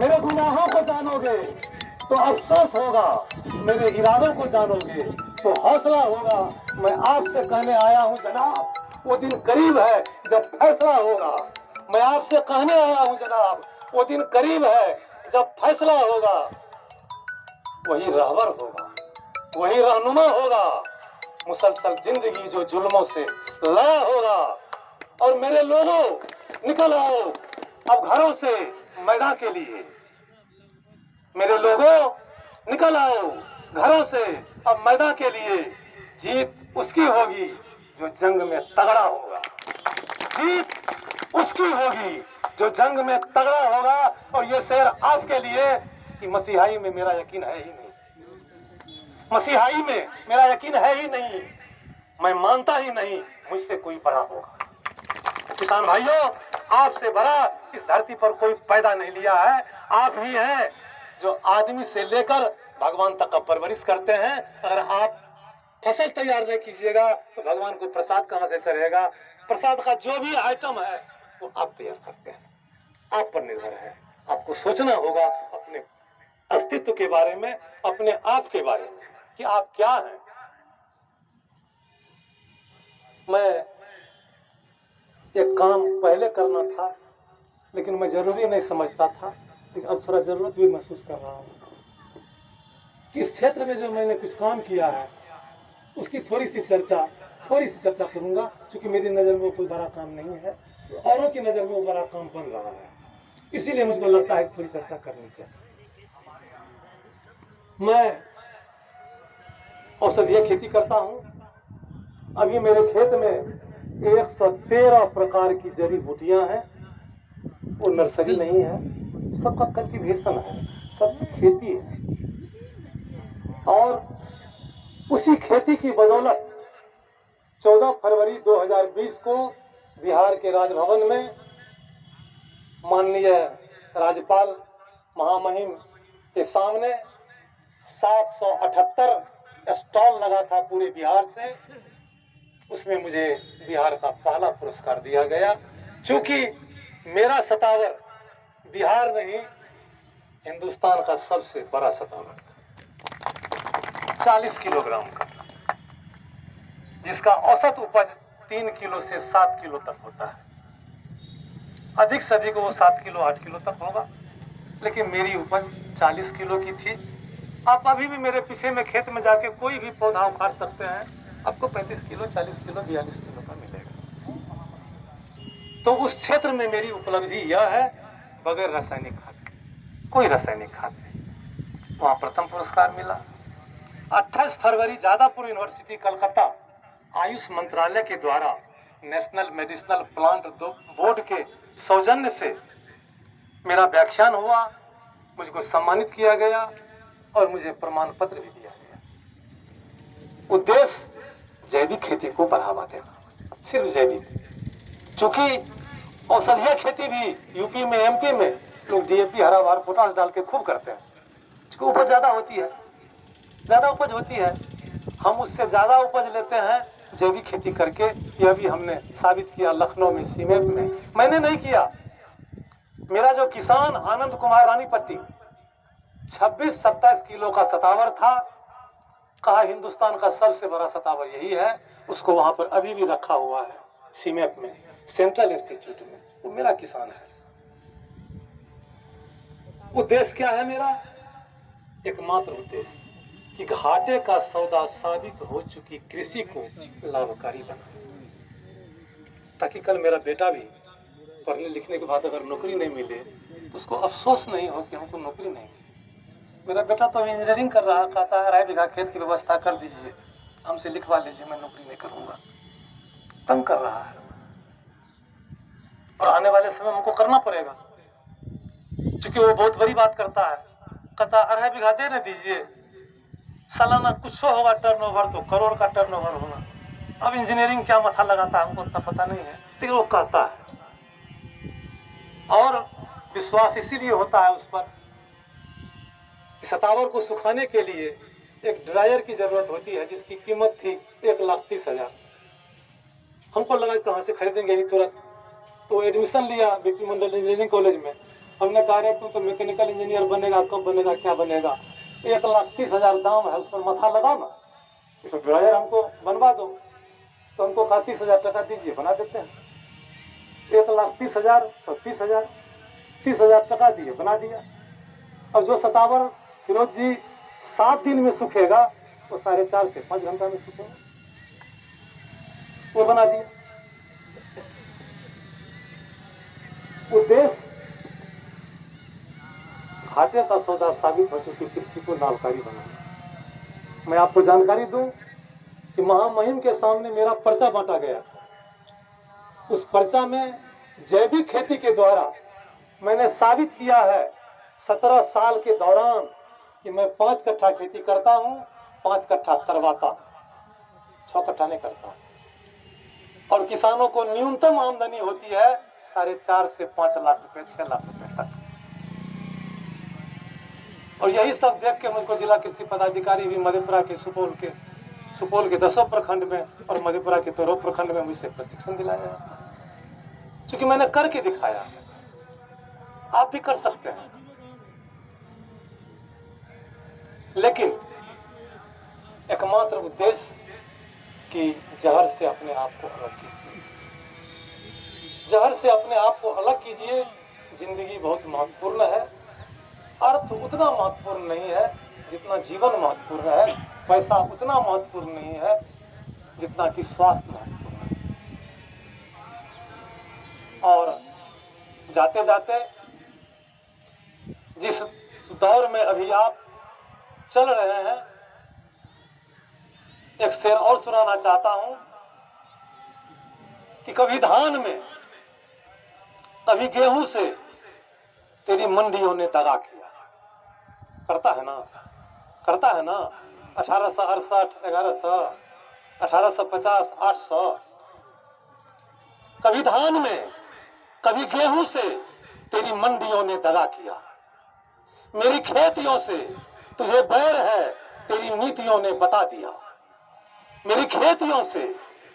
मेरे गुनाहों को जानोगे तो अफसोस होगा, मेरे इरादों को जानोगे तो हौसला होगा। मैं आपसे कहने आया हूं जनाब, वो दिन करीब है जब फैसला होगा। मैं आपसे कहने आया हूं जनाब, वो दिन करीब है जब फैसला होगा। वही रहबर होगा, वही रहनुमा होगा, मुसलसल जिंदगी जो जुल्मों से लड़ा होगा। और मेरे लोगों, निकल आओ अब घरों से मैदान के लिए। मेरे लोगों, निकल आओ घरों से अब मैदान के लिए। जीत उसकी होगी जो जंग में तगड़ा होगा। जीत उसकी होगी जो जंग में तगड़ा होगा। और ये शेर आपके लिए कि मसीहाई में मेरा यकीन है ही नहीं। मसीहाई में मेरा यकीन है ही नहीं। मैं मानता ही नहीं मुझसे कोई बड़ा होगा। किसान भाइयों, आपसे बड़ा इस धरती पर कोई पैदा नहीं लिया है। आप ही हैं जो आदमी से लेकर भगवान तक का परवरिश करते हैं। अगर आप फसल तैयार नहीं कीजिएगा तो भगवान को प्रसाद कहां से चढ़ेगा? प्रसाद का जो भी आइटम है वो आप तैयार करते हैं। आप पर निर्भर है। आपको सोचना होगा अपने अस्तित्व के बारे में, अपने आप के बारे में कि आप क्या हैं। मैं एक काम पहले करना था लेकिन मैं जरूरी नहीं समझता था, लेकिन अब थोड़ा जरूरत भी महसूस कर रहा हूँ कि इस क्षेत्र में जो मैंने कुछ काम किया है उसकी थोड़ी सी चर्चा करूंगा। क्योंकि मेरी नजर में वो कोई बड़ा काम नहीं है, औरों की नजर में वो बड़ा काम बन रहा है, इसीलिए मुझको लगता है थोड़ी चर्चा करनी चाहिए। मैं औषधीय खेती करता हूँ। अभी मेरे खेत में 113 प्रकार की जड़ी बूटियां हैं। वो नर्सरी नहीं है, सबका कल्टीवेशन है, सबकी खेती है। और उसी खेती की बदौलत 14 फरवरी 2020 को बिहार के राजभवन में माननीय राज्यपाल महामहिम के सामने 778 स्टॉल लगा था पूरे बिहार से। उसमें मुझे बिहार का पहला पुरस्कार दिया गया। क्योंकि मेरा सतावर बिहार नहीं, हिंदुस्तान का सबसे बड़ा सतावर, 40 किलोग्राम का, जिसका औसत उपज 3 किलो से 7 किलो तक होता है। अधिक से अधिक वो 7 किलो 8 किलो तक होगा, लेकिन मेरी उपज 40 किलो की थी। आप अभी भी मेरे पीछे में खेत में जाके कोई भी पौधा उखाड़ सकते हैं, आपको 35 किलो 40 किलो 42 किलो का मिलेगा। तो उस क्षेत्र में मेरी उपलब्धि यह है, बगैर रासायनिक खाद, कोई रासायनिक खाद नहीं, वहां प्रथम पुरस्कार मिला। 28 फरवरी जादापुर यूनिवर्सिटी कलकत्ता आयुष मंत्रालय के द्वारा नेशनल मेडिसिनल प्लांट बोर्ड के सौजन्य से मेरा व्याख्यान हुआ, मुझको सम्मानित किया गया और मुझे प्रमाण पत्र भी दिया गया। उद्देश्य जैविक खेती को बढ़ावा देना, सिर्फ जैविक। चूंकि औषधीय खेती भी यूपी में एमपी में लोग डीएपी हरा भार पोटाश डाल के खूब करते हैं, उसकी उपज ज्यादा होती है, ज्यादा उपज होती है। हम उससे ज्यादा उपज लेते हैं जैविक खेती करके। यह भी हमने साबित किया लखनऊ में, सीमेंट में। मैंने नहीं किया, मेरा जो किसान आनंद कुमार रानीपट्टी 26-27 किलो का सतावर था, कहा हिंदुस्तान का सबसे बड़ा सतावर यही है। उसको वहां पर अभी भी रखा हुआ है सीमेंट में, सेंट्रल इंस्टीट्यूट में। वो मेरा किसान है। उद्देश्य क्या है मेरा? एकमात्र उद्देश्य कि घाटे का सौदा साबित हो चुकी कृषि को लाभकारी बनाए, ताकि कल मेरा बेटा भी पढ़ने लिखने के बाद अगर नौकरी नहीं मिले तो उसको अफसोस नहीं हो कि हमको नौकरी नहीं मिली। मेरा बेटा तो इंजीनियरिंग कर रहा, कहता है 2.5 बीघा खेत की व्यवस्था कर दीजिए, हमसे लिखवा लीजिए, मैं नौकरी नहीं करूंगा। तंग कर रहा है और आने वाले समय हमको करना पड़ेगा, क्योंकि वो बहुत बड़ी बात करता है। कहता 2.5 बीघा दे न दीजिए, सालाना कुछ होगा टर्नओवर तो करोड़ का टर्नओवर होगा। अब इंजीनियरिंग क्या मथा लगाता है हमको उतना पता नहीं है, लेकिन वो कहता है। और विश्वास इसीलिए होता है उस पर, सतावर को सुखाने के लिए एक ड्रायर की जरूरत होती है, जिसकी कीमत थी 1,30,000। हमको लगा कहां से खरीदेंगे ही तुरंत, तो एडमिशन लिया बीपी मंडल इंजीनियरिंग कॉलेज में। हमने कहा रे तू तो मैकेनिकल इंजीनियर बनेगा, कब बनेगा, क्या बनेगा, 1,30,000 दाम है, उस पर माथा लगाओ ना, इस ड्रायर हमको बनवा दो। तो हमको कहा 30,000 टका दीजिए, बना देते हैं। 1,30,000 और 30,000, 30,000 टका दिए, बना दिया। और जो सतावर फिरोज जी 7 दिन में सूखेगा वो 4.5 से 5 घंटा में सूखेगा, वो बना दिया। उद्देश्य घाटे का सौदा साबित हो चुकी, किसी को लाभकारी बनाना। मैं आपको जानकारी दूं कि महामहिम के सामने मेरा पर्चा बांटा गया। उस पर्चा में जैविक खेती के द्वारा मैंने साबित किया है 17 साल के दौरान कि मैं 5 कट्ठा खेती करता हूं, 5 कट्ठा करवाता हूं, 6 कट्ठा नहीं करता। और किसानों को न्यूनतम आमदनी होती है 4.5 से 5 लाख रुपए, 6 लाख रुपए तक। और यही सब देख के मुझको जिला कृषि पदाधिकारी भी मधेपुरा के सुपौल के 10 प्रखंड में और मधेपुरा के 13 प्रखंड में मुझसे प्रशिक्षण दिलाया, क्योंकि मैंने करके दिखाया। आप भी कर सकते हैं, लेकिन एकमात्र उद्देश्य कि जहर से अपने आप को अलग कीजिए, जहर से अपने आप को अलग कीजिए। जिंदगी बहुत महत्वपूर्ण है, अर्थ उतना महत्वपूर्ण नहीं है जितना जीवन महत्वपूर्ण है, पैसा उतना महत्वपूर्ण नहीं है जितना कि स्वास्थ्य महत्वपूर्ण है। और जाते जाते जिस दौर में अभी आप चल रहे हैं, एक शेर और सुनाना चाहता हूं कि कभी धान में, कभी गेहूं से तेरी मंडियों ने दगा किया। करता है ना, करता है ना। 1868, 1100, 1850, 800। कभी धान में, कभी गेहूं से तेरी मंडियों ने दगा किया। मेरी खेतियों से तुझे बैर है, तेरी नीतियों ने बता दिया। मेरी खेतियों से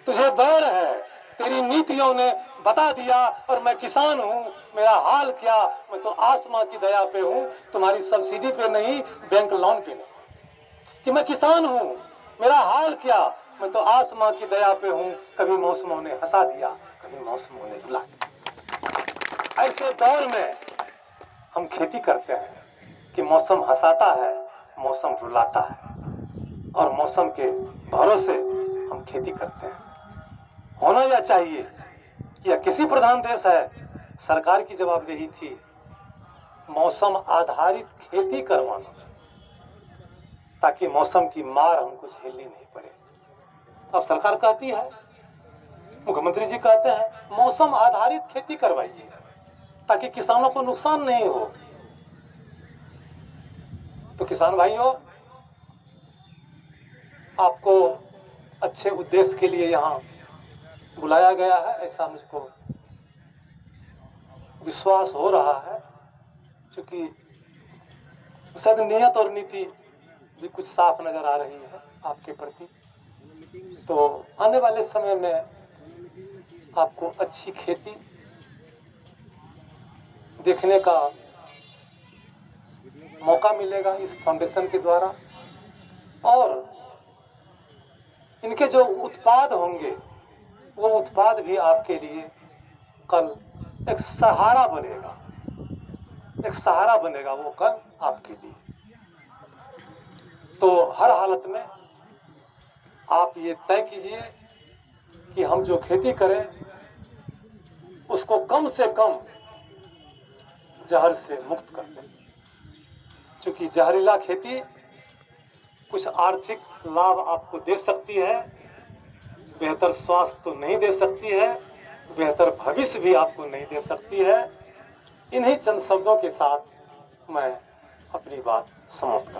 तुझे बैर है, तेरी नीतियों ने बता दिया। और मैं किसान हूँ, मेरा हाल क्या, मैं तो आसमां की दया पे हूँ, तुम्हारी सब्सिडी पे नहीं, बैंक लोन पे नहीं। कि मैं किसान हूँ, मेरा हाल क्या, मैं तो आसमां की दया पे हूँ। कभी मौसमों ने हंसा दिया, कभी मौसमों ने रुला दिया। ऐसे दौर में हम खेती करते हैं कि मौसम हंसाता है, मौसम रुलाता है, और मौसम के भरोसे हम खेती करते हैं। होना यह चाहिए कि यह कृषि प्रधान देश है, सरकार की जवाबदेही थी मौसम आधारित खेती करवाना, ताकि मौसम की मार हमको झेलनी नहीं पड़े। अब सरकार कहती है, मुख्यमंत्री जी कहते हैं मौसम आधारित खेती करवाइए ताकि किसानों को नुकसान नहीं हो। तो किसान भाइयों, आपको अच्छे उद्देश्य के लिए यहाँ बुलाया गया है, ऐसा मुझको विश्वास हो रहा है, क्योंकि शायद नियत और नीति भी कुछ साफ नजर आ रही है आपके प्रति। तो आने वाले समय में आपको अच्छी खेती देखने का मौका मिलेगा इस फाउंडेशन के द्वारा। और इनके जो उत्पाद होंगे वो उत्पाद भी आपके लिए कल एक सहारा बनेगा, एक सहारा बनेगा वो कल आपके लिए। तो हर हालत में आप ये तय कीजिए कि हम जो खेती करें उसको कम से कम जहर से मुक्त कर दें, क्योंकि जहरीला खेती कुछ आर्थिक लाभ आपको दे सकती है, बेहतर स्वास्थ्य तो नहीं दे सकती है, बेहतर भविष्य भी आपको नहीं दे सकती है। इन्हीं चंद शब्दों के साथ मैं अपनी बात समाप्त करता हूं।